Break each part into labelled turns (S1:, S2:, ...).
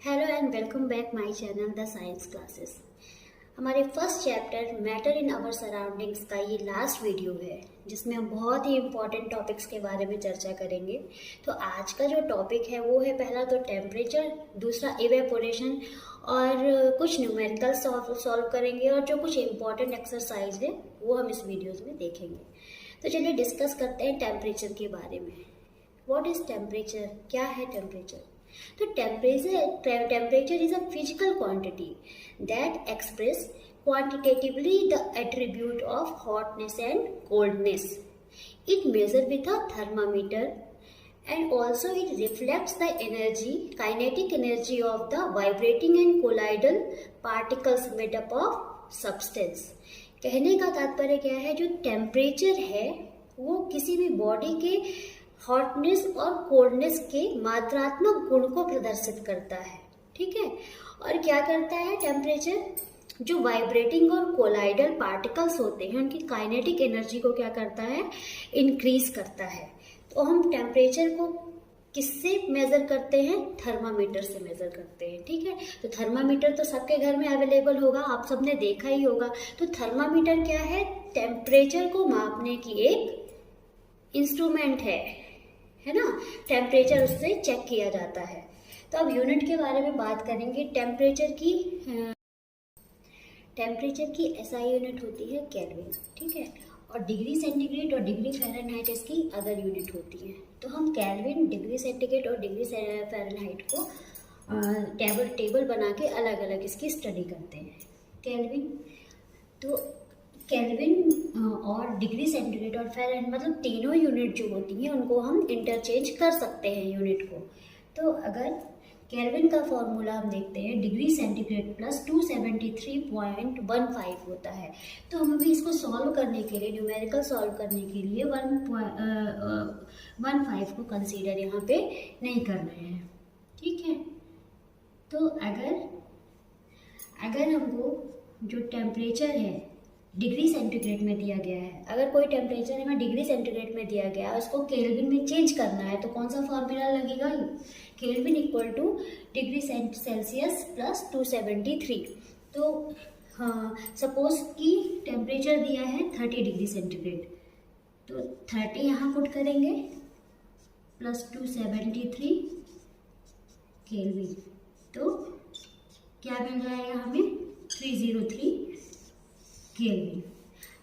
S1: Hello and welcome back my channel the science classes. हमारे first chapter matter in our surroundings का ये last video है जिसमें हम बहुत ही इम्पॉर्टेंट टॉपिक्स के बारे में चर्चा करेंगे। तो आज का जो टॉपिक है वो है पहला तो टेम्परेचर, दूसरा इवेपोरेशन और कुछ न्यूमेरिकल सॉल्व करेंगे और जो कुछ इम्पॉर्टेंट एक्सरसाइज है वो हम इस वीडियोज़ में देखेंगे। तो चलिए डिस्कस करते हैं टेम्परेचर के बारे में। What is temperature? क्या है टेम्परेचर? तो temperature is a physical quantity that express quantitatively the attribute of hotness and coldness. It measures with a thermometer and also it reflects the kinetic energy of the vibrating and colloidal particles made up of substance. कहने का तात्पर्य क्या है, जो temperature है वो किसी भी बॉडी के हॉटनेस और कोल्डनेस के मात्रात्मक गुण को प्रदर्शित करता है। ठीक है, और क्या करता है टेम्परेचर? जो वाइब्रेटिंग और कोलाइडल पार्टिकल्स होते हैं उनकी काइनेटिक एनर्जी को क्या करता है? इंक्रीज करता है। तो हम टेम्परेचर को किससे मेजर करते हैं? थर्मामीटर से मेजर करते हैं। ठीक है, तो थर्मामीटर तो सबके घर में अवेलेबल होगा, आप सबने देखा ही होगा। तो थर्मामीटर क्या है? टेम्परेचर को मापने की एक इंस्ट्रूमेंट है ना। टेम्परेचर उससे चेक किया जाता है। तो अब यूनिट के बारे में बात करेंगे। टेम्परेचर की एसआई यूनिट होती है केल्विन। ठीक है, और डिग्री सेंटीग्रेड और डिग्री फ़ारेनहाइट इसकी अदर यूनिट होती है। तो हम केल्विन, डिग्री सेंटीग्रेड और डिग्री फ़ारेनहाइट को टेबल बना के अलग अलग इसकी स्टडी करते हैं। केल्विन और डिग्री सेंटीग्रेड और फ़ारेनहाइट मतलब तीनों यूनिट जो होती हैं उनको हम इंटरचेंज कर सकते हैं यूनिट को। तो अगर केल्विन का फॉर्मूला हम देखते हैं, डिग्री सेंटीग्रेड प्लस 273.15 होता है। तो हम अभी इसको सॉल्व करने के लिए, न्यूमेरिकल सॉल्व करने के लिए 1.15 को कंसीडर यहाँ पे नहीं कर रहे हैं। ठीक है, तो अगर हमको जो टेम्परेचर है डिग्री सेंटीग्रेड में दिया गया है, अगर कोई टेम्परेचर हमें डिग्री सेंटीग्रेड में दिया गया है उसको केल्विन में चेंज करना है, तो कौन सा फॉर्मूला लगेगा? Kelvin equal two degree Celsius plus 273। तो हाँ, सपोज कि टेम्परेचर दिया है 30 डिग्री सेंटीग्रेड, तो 30 यहाँ पुट करेंगे प्लस 273 केल्विन, तो क्या मिल जाएगा हमें? 303 केल्विन।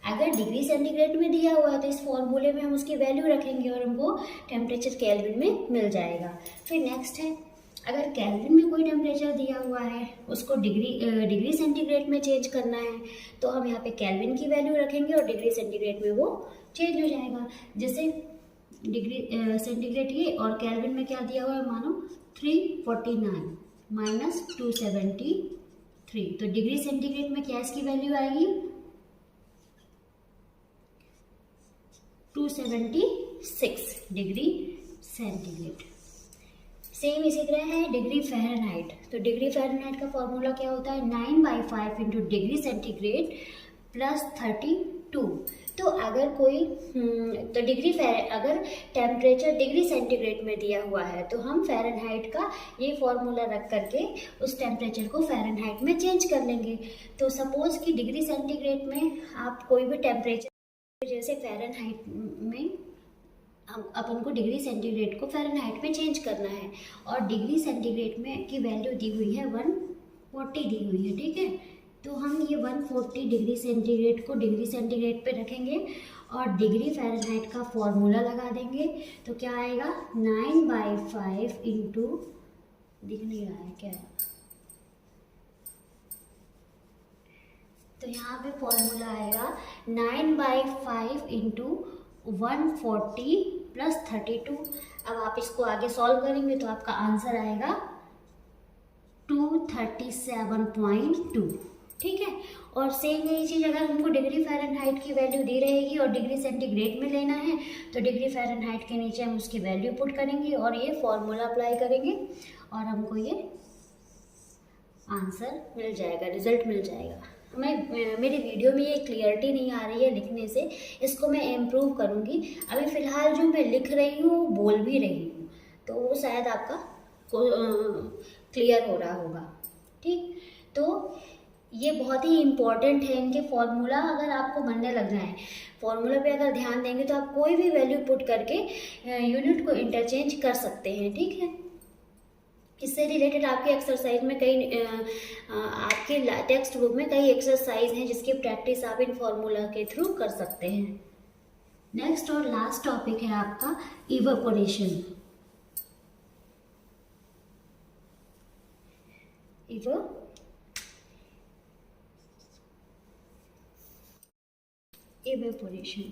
S1: अगर डिग्री सेंटीग्रेड में दिया हुआ है तो इस फॉर्मूले में हम उसकी वैल्यू रखेंगे और हमको टेम्परेचर केल्विन में मिल जाएगा। फिर नेक्स्ट है, अगर केल्विन में कोई टेम्परेचर दिया हुआ है उसको डिग्री सेंटीग्रेड में चेंज करना है, तो हम यहाँ पे केल्विन की वैल्यू रखेंगे और डिग्री सेंटीग्रेड में वो चेंज हो जाएगा। जैसे डिग्री सेंटीग्रेड ये और केल्विन में क्या दिया हुआ है, मानो 349 माइनस 273, तो डिग्री सेंटीग्रेड में क्या इसकी वैल्यू आएगी? 276 डिग्री सेंटीग्रेड। सेम इसी तरह है डिग्री फ़ारेनहाइट। तो डिग्री फ़ारेनहाइट का फॉर्मूला क्या होता है? 9/5 इंटू डिग्री सेंटीग्रेड प्लस 32। तो अगर अगर टेम्परेचर डिग्री सेंटीग्रेड में दिया हुआ है तो हम फ़ारेनहाइट का ये फॉर्मूला रख करके उस टेम्परेचर को फ़ारेनहाइट में चेंज कर लेंगे। तो सपोज़ कि डिग्री सेंटीग्रेड में आप कोई भी टेम्परेचर, जैसे फ़ारेनहाइट में अपन को डिग्री सेंटीग्रेड को फ़ारेनहाइट में चेंज करना है और डिग्री सेंटीग्रेड में की वैल्यू दी हुई है 140 दी हुई है। ठीक है, तो हम ये 140 डिग्री सेंटीग्रेड को डिग्री सेंटीग्रेड पे रखेंगे और डिग्री फ़ारेनहाइट का फॉर्मूला लगा देंगे। तो क्या आएगा? 9/5 इंटू, दिख नहीं रहा है क्या है, तो यहाँ पे फॉर्मूला आएगा 9/5 इंटू 140 प्लस 32। अब आप इसको आगे सॉल्व करेंगे तो आपका आंसर आएगा 237.2। ठीक है, और सेम यही चीज़ अगर हमको डिग्री फ़ारेनहाइट की वैल्यू दी रहेगी और डिग्री सेंटीग्रेड में लेना है तो डिग्री फ़ारेनहाइट के नीचे हम उसकी वैल्यू पुट करेंगे और ये फॉर्मूला अप्लाई करेंगे और हमको ये आंसर मिल जाएगा, रिजल्ट मिल जाएगा। मेरी वीडियो में ये क्लियरिटी नहीं आ रही है लिखने से, इसको मैं इम्प्रूव करूँगी। अभी फ़िलहाल जो मैं लिख रही हूँ बोल भी रही हूँ, तो वो शायद आपका क्लियर हो रहा होगा। ठीक, तो ये बहुत ही इम्पॉर्टेंट है। इनके फॉर्मूला अगर आपको बनने लग जाए, फॉर्मूला पे अगर ध्यान देंगे तो आप कोई भी वैल्यू पुट करके यूनिट को इंटरचेंज कर सकते हैं। ठीक है, इससे रिलेटेड आपके एक्सरसाइज में आपके टेक्स्ट बुक में कई एक्सरसाइज हैं जिसकी प्रैक्टिस आप इन फॉर्मूला के थ्रू कर सकते हैं। नेक्स्ट और लास्ट टॉपिक है आपका इवेपोरेशन। इवेपोरेशन,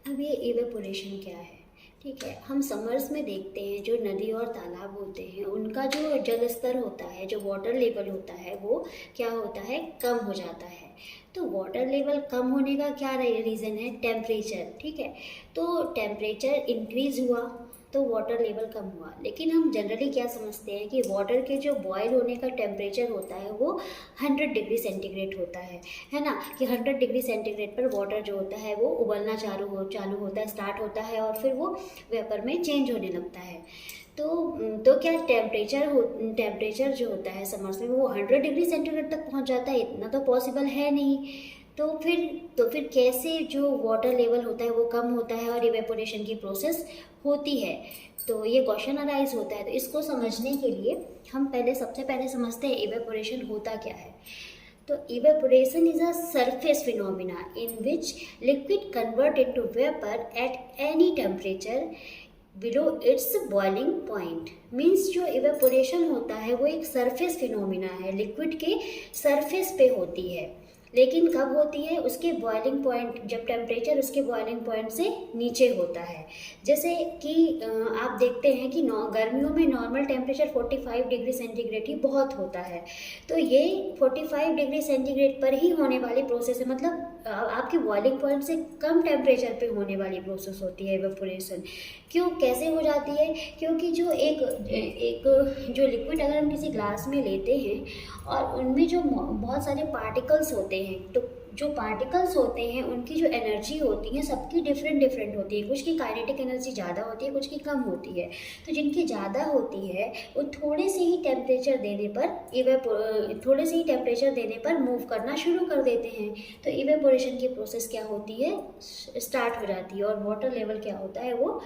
S1: अब ये इवेपोरेशन क्या है? ठीक है, हम समर्स में देखते हैं जो नदी और तालाब होते हैं उनका जो जल स्तर होता है, जो वाटर लेवल होता है, वो क्या होता है, कम हो जाता है। तो वाटर लेवल कम होने का क्या रीज़न है? टेम्परेचर। ठीक है, तो टेम्परेचर इंक्रीज हुआ तो वाटर लेवल कम हुआ। लेकिन हम जनरली क्या समझते हैं कि वाटर के जो बॉयल होने का टेम्परेचर होता है वो 100 डिग्री सेंटीग्रेड होता है ना, कि 100 डिग्री सेंटीग्रेड पर वाटर जो होता है वो उबलना चालू होता है, स्टार्ट होता है और फिर वो वेपर में चेंज होने लगता है। तो क्या टेम्परेचर जो होता है समर्स में वो 100 डिग्री सेंटीग्रेड तक पहुंच जाता है? इतना तो पॉसिबल है नहीं। तो फिर कैसे जो वाटर लेवल होता है वो कम होता है और इवेपोरेशन की प्रोसेस होती है? तो ये क्वेश्चन अराइज होता है। तो इसको समझने के लिए हम सबसे पहले समझते हैं इवेपोरेशन होता क्या है। तो evaporation is a surface phenomena in which liquid convert into vapour at any temperature below it's boiling point. Means जो इवेपोरेशन होता है वो एक सरफेस फिनोमिना है, लिक्विड के सरफेस पे होती है, लेकिन कब होती है? उसके बॉइलिंग पॉइंट, जब टेम्परेचर उसके बॉइलिंग पॉइंट से नीचे होता है। जैसे कि आप देखते हैं कि गर्मियों में नॉर्मल टेम्परेचर 45 डिग्री सेंटीग्रेड ही बहुत होता है। तो ये 45 डिग्री सेंटीग्रेड पर ही होने वाली प्रोसेस है, मतलब आपके बॉइलिंग पॉइंट से कम टेम्परेचर पे होने वाली प्रोसेस होती है इवेपोरेशन। क्यों, कैसे हो जाती है? क्योंकि जो जो लिक्विड अगर हम किसी ग्लास में लेते हैं और उनमें जो बहुत सारे पार्टिकल्स होते हैं, तो जो पार्टिकल्स होते हैं उनकी जो एनर्जी होती है सबकी डिफरेंट होती है। कुछ की काइनेटिक एनर्जी ज़्यादा होती है, कुछ की कम होती है। तो जिनकी ज़्यादा होती है वो थोड़े से ही टेम्परेचर देने पर मूव करना शुरू कर देते हैं। तो इवेपोरेशन की प्रोसेस क्या होती है? स्टार्ट हो जाती है और वाटर लेवल क्या होता है? वो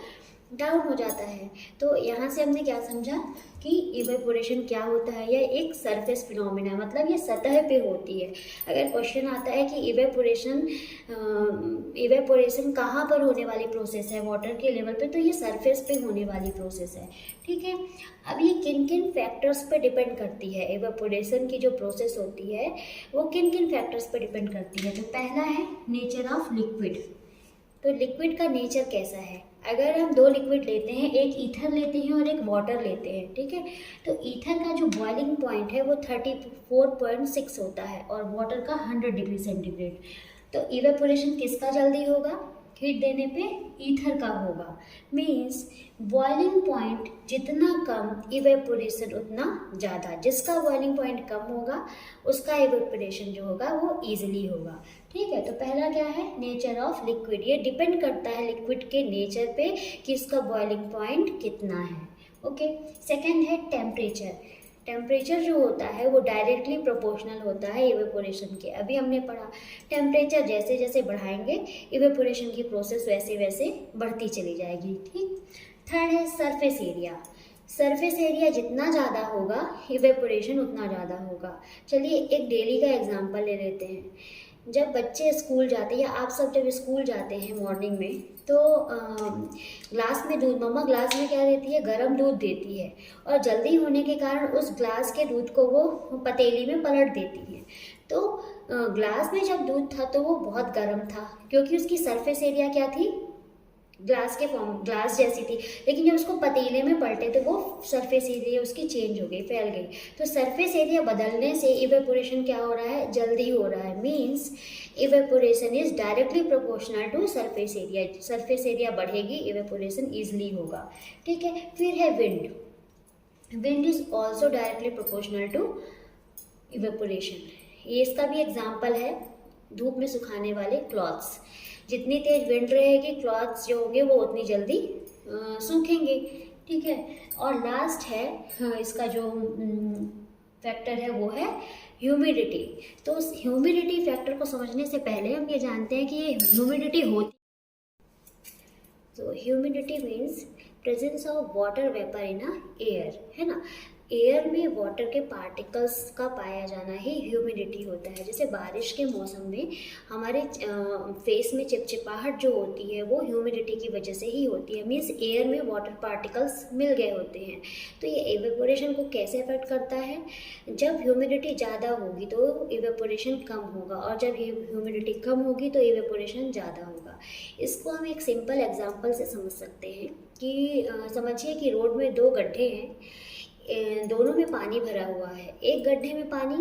S1: डाउन हो जाता है। तो यहाँ से हमने क्या समझा कि इवेपोरेशन क्या होता है? यह एक सरफेस फिनोमिना, मतलब ये सतह पे होती है। अगर क्वेश्चन आता है कि इवेपोरेशन कहाँ पर होने वाली प्रोसेस है वाटर के लेवल पे, तो ये सरफेस पे होने वाली प्रोसेस है। ठीक है, अब ये किन किन फैक्टर्स पे डिपेंड करती है? इवेपोरेशन की जो प्रोसेस होती है वो किन किन फैक्टर्स पे डिपेंड करती है? तो पहला है नेचर ऑफ लिक्विड। तो लिक्विड का नेचर कैसा है? अगर हम दो लिक्विड लेते हैं, एक ईथर लेते हैं और एक वाटर लेते हैं, ठीक है, तो ईथर का जो बॉइलिंग पॉइंट है वो 34.6 होता है और वाटर का 100 डिग्री सेंटीग्रेड। तो इवेपोरेशन किसका जल्दी होगा? हीट देने पे ईथर का होगा। मीन्स बॉइलिंग पॉइंट जितना कम, इवेपोरेशन उतना ज़्यादा। जिसका बॉइलिंग पॉइंट कम होगा उसका इवेपोरेशन जो होगा वो ईजिली होगा। ठीक है, तो पहला क्या है? Nature of liquid. ये डिपेंड करता है लिक्विड के नेचर पे कि इसका बॉइलिंग पॉइंट कितना है। ओके, सेकेंड है टेम्परेचर। टेम्परेचर जो होता है वो डायरेक्टली प्रोपोर्शनल होता है इवेपोरेशन के। अभी हमने पढ़ा टेम्परेचर जैसे जैसे बढ़ाएंगे इवेपोरेशन की प्रोसेस वैसे वैसे बढ़ती चली जाएगी। ठीक, थर्ड है सरफेस एरिया। सरफेस एरिया जितना ज़्यादा होगा इवेपोरेशन उतना ज़्यादा होगा। चलिए एक डेली का एग्जांपल ले लेते हैं। जब बच्चे स्कूल जाते हैं या आप सब जब स्कूल जाते हैं मॉर्निंग में, तो ग्लास में दूध, मम्मा ग्लास में क्या देती है? गर्म दूध देती है और जल्दी होने के कारण उस ग्लास के दूध को वो पतीली में पलट देती है। तो ग्लास में जब दूध था तो वो बहुत गर्म था क्योंकि उसकी सरफेस एरिया क्या थी? ग्लास जैसी थी। लेकिन जब उसको पतीले में पलटे तो वो सरफेस एरिया उसकी चेंज हो गई, फैल गई। तो सरफेस एरिया बदलने से इवेपोरेशन क्या हो रहा है? जल्दी हो रहा है। Means evaporation is directly proportional to surface area. Surface area बढ़ेगी, इवेपोरेशन ईजिली होगा। ठीक है, फिर है wind. Wind is also directly proportional to evaporation. ये इसका भी एग्जाम्पल है धूप में सुखाने वाले क्लॉथ्स। जितनी तेज विंड रहेगी क्लॉथ्स जो होंगे वो उतनी जल्दी सूखेंगे। ठीक है। और लास्ट है इसका जो फैक्टर है वो है ह्यूमिडिटी। तो उस ह्यूमिडिटी फैक्टर को समझने से पहले हम ये जानते हैं कि ये ह्यूमिडिटी होती, तो humidity means presence of water vapour in a air, है ना। एयर में वाटर के पार्टिकल्स का पाया जाना ही ह्यूमिडिटी होता है। जैसे बारिश के मौसम में हमारे फेस में चिपचिपाहट जो होती है वो ह्यूमिडिटी की वजह से ही होती है, मीन्स एयर में वाटर पार्टिकल्स मिल गए होते हैं। तो ये इवेपोरेशन को कैसे अफेक्ट करता है, जब ह्यूमिडिटी ज़्यादा होगी तो इवेपोरेशन कम होगा, और जब ह्यूमिडिटी कम होगी तो इवेपोरेशन ज़्यादा होगा। इसको हम एक सिंपल एग्जांपल से समझ सकते हैं कि समझिए कि रोड में दो गड्ढे हैं, दोनों में पानी भरा हुआ है। एक गड्ढे में पानी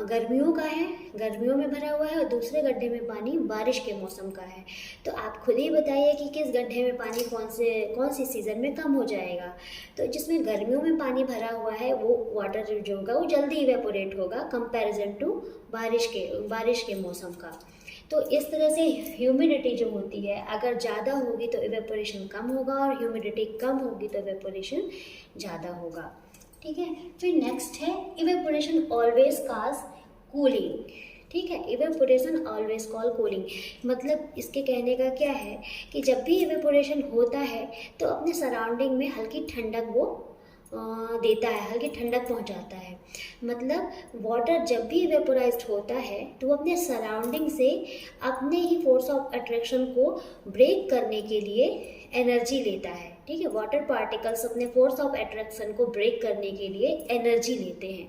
S1: गर्मियों का है, गर्मियों में भरा हुआ है, और दूसरे गड्ढे में पानी बारिश के मौसम का है। तो आप खुद ही बताइए कि किस गड्ढे में पानी कौन सी सीज़न में कम हो जाएगा। तो जिसमें गर्मियों में पानी भरा हुआ है वो वाटर जो होगा वो जल्दी इवेपोरेट होगा कंपैरिजन टू बारिश के मौसम का। तो इस तरह से ह्यूमिडिटी जो होती है अगर ज़्यादा होगी तो इवेपोरेशन कम होगा, और ह्यूमिडिटी कम होगी तो इवेपोरेशन ज़्यादा होगा। ठीक है। फिर नेक्स्ट है इवेपोरेशन ऑलवेज कॉज कूलिंग। ठीक है, इवेपोरेशन ऑलवेज कॉल कूलिंग, मतलब इसके कहने का क्या है कि जब भी इवेपोरेशन होता है तो अपने सराउंडिंग में हल्की ठंडक वो देता है, हल्की ठंडक पहुंचाता है। मतलब वाटर जब भी वेपोराइज्ड होता है तो वो अपने सराउंडिंग से अपने ही फोर्स ऑफ अट्रैक्शन को ब्रेक करने के लिए एनर्जी लेता है। ठीक है, वाटर पार्टिकल्स अपने फोर्स ऑफ अट्रैक्शन को ब्रेक करने के लिए एनर्जी लेते हैं,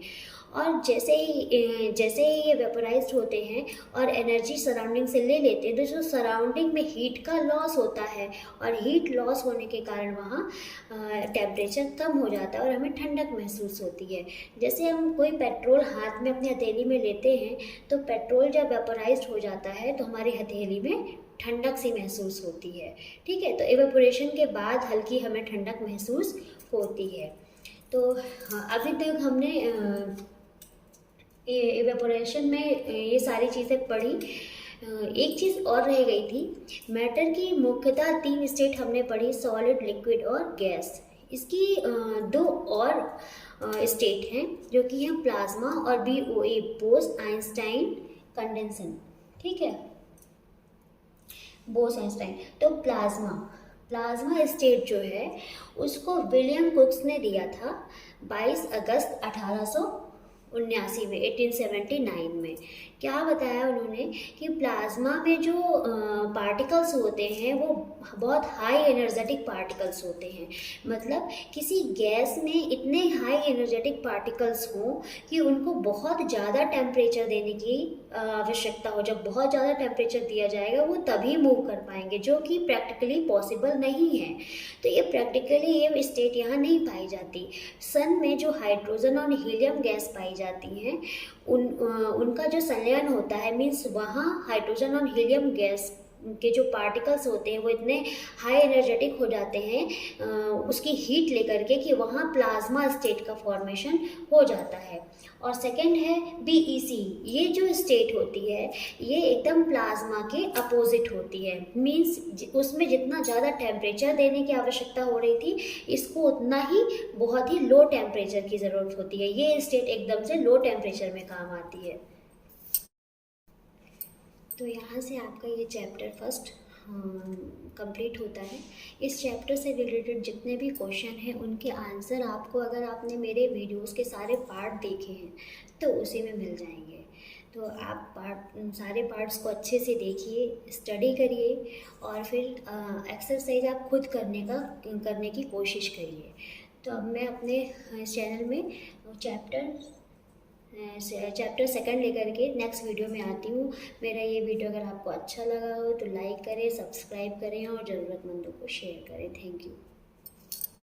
S1: और जैसे ही ये वेपोराइज्ड होते हैं और एनर्जी सराउंडिंग से ले लेते हैं तो जो सराउंडिंग में हीट का लॉस होता है, और हीट लॉस होने के कारण वहाँ टेम्परेचर कम हो जाता है और हमें ठंडक महसूस होती है। जैसे हम कोई पेट्रोल हाथ में अपनी हथेली में लेते हैं तो पेट्रोल जब वेपोराइज्ड हो जाता है तो हमारी हथेली में ठंडक सी महसूस होती है। ठीक है, तो इवेपोरेशन के बाद हल्की हमें ठंडक महसूस होती है। तो अभी तक हमने इवेपोरेशन में ये सारी चीज़ें पढ़ी। एक चीज़ और रह गई थी, मैटर की मुख्यतः 3 स्टेट हमने पढ़ी, सॉलिड, लिक्विड और गैस। इसकी 2 और स्टेट हैं जो कि हैं प्लाज्मा और BOA, बोस आइंस्टाइन कंडेंसन। ठीक है, बोस आइंस्टाइन। तो प्लाज्मा स्टेट जो है उसको विलियम कुक्स ने दिया था 22 अगस्त 1879 में, 1879 में। क्या बताया उन्होंने कि प्लाज्मा में जो पार्टिकल्स होते हैं वो बहुत हाई एनर्जेटिक पार्टिकल्स होते हैं। मतलब किसी गैस में इतने हाई एनर्जेटिक पार्टिकल्स हों कि उनको बहुत ज़्यादा टेम्परेचर देने की आवश्यकता हो। जब बहुत ज़्यादा टेम्परेचर दिया जाएगा वो तभी मूव कर पाएंगे, जो कि प्रैक्टिकली पॉसिबल नहीं है। तो ये प्रैक्टिकली ये स्टेट यहाँ नहीं पाई जाती। सन में जो हाइड्रोजन और हीलियम गैस पाई जाती हैं उनका जो संलयन होता है, मीन्स वहाँ हाइड्रोजन और हीलियम गैस के जो पार्टिकल्स होते हैं वो इतने हाई एनर्जेटिक हो जाते हैं उसकी हीट लेकर के कि वहाँ प्लाज्मा स्टेट का फॉर्मेशन हो जाता है। और सेकंड है BEC, ये जो स्टेट होती है ये एकदम प्लाज्मा के अपोजिट होती है। मीन्स उसमें जितना ज़्यादा टेम्परेचर देने की आवश्यकता हो रही थी इसको उतना ही बहुत ही लो टेम्परेचर की ज़रूरत होती है। ये स्टेट एकदम से लो टेम्परेचर में काम आती है। तो यहाँ से आपका ये चैप्टर फर्स्ट कंप्लीट होता है। इस चैप्टर से रिलेटेड जितने भी क्वेश्चन हैं उनके आंसर आपको, अगर आपने मेरे वीडियोस के सारे पार्ट देखे हैं तो उसी में मिल जाएंगे। तो आप सारे पार्ट्स को अच्छे से देखिए, स्टडी करिए, और फिर एक्सरसाइज आप खुद करने की कोशिश करिए। तो अब मैं अपने चैनल में चैप्टर सेकंड लेकर के नेक्स्ट वीडियो में आती हूँ। मेरा ये वीडियो अगर आपको अच्छा लगा हो तो लाइक करें, सब्सक्राइब करें और ज़रूरतमंदों को शेयर करें। Thank you.